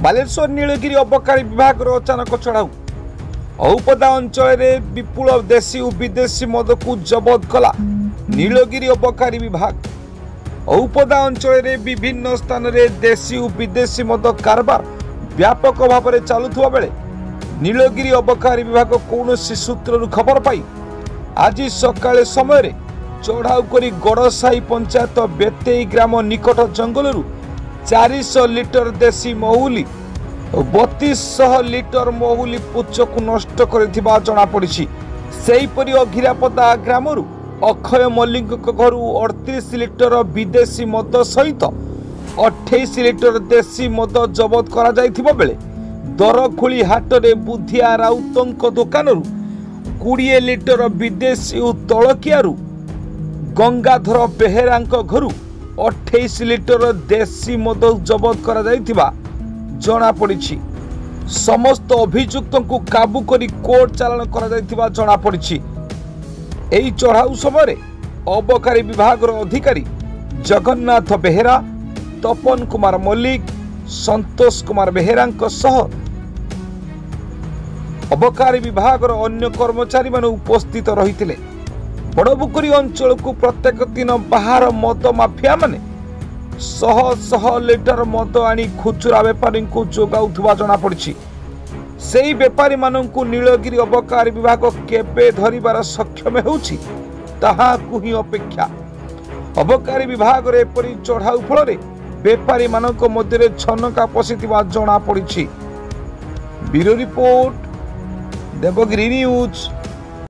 बालेश्वर नीलगिरी अबकारी विभाग अचानक चढ़ाऊ औपदा अंचल विपुल देशी और विदेशी मद को जबत कला नीलगिरी अबकारी विभाग। औपदा अंचल विभिन्न स्थान में देशी और विदेशी मद कारबार व्यापक भाव में चलुवा बेले नीलगिरी अबकारी विभाग कौन सूत्र खबर पाई आज सकाळे समय चढ़ाऊ करी गड़साई पंचायत बेतेई ग्राम निकट जंगल 400 लिटर देशी महुली और 3200 लिटर महुली पुच्छ को नष्ट कर जना पड़ी। सेहीपरि अघिरापदा ग्राम अक्षय मल्लिक घर 38 लिटर विदेशी मद सहित 28 लिटर देशी मद जबत करा जाइथिबा बेले दरखोली हाट में बुधिया राउतों दुकान 20 लिटर विदेशी और तलकियारू गंगाधर बेहेरा घर 28 लिटर देशी मद जबत करा जाइथिबा जना पड़ी। समस्त अभियुक्तों को काबू करी कोर्ट चालान करा जाइथिबा जना पड़ी। एही चढ़ाऊ समय अबकारी विभाग अधिकारी जगन्नाथ बेहेरा तपन कुमार मल्लिक संतोष कुमार बेहेरा सह अबकारी विभाग अन्य कर्मचारी माने उपस्थित रहिथिले। बड़बुकुरी अंचल को प्रत्येक दिन बाहर मद माफिया माने शह शह लिटर मद आनी खुचुरा बेपारी को जोगाउथुवा जना पड़ी। सेही बेपारी माननकु नीलगिरी अबकारी विभाग केबे धरिबार सक्षम हेउछि ताहाकु ही अपेक्षा। अबकारी विभाग रे एपरि चढ़ाऊ फल बेपारी मानक मध्य छनका पशिथिबा जना पड़ी। Bureau report Devagiri news.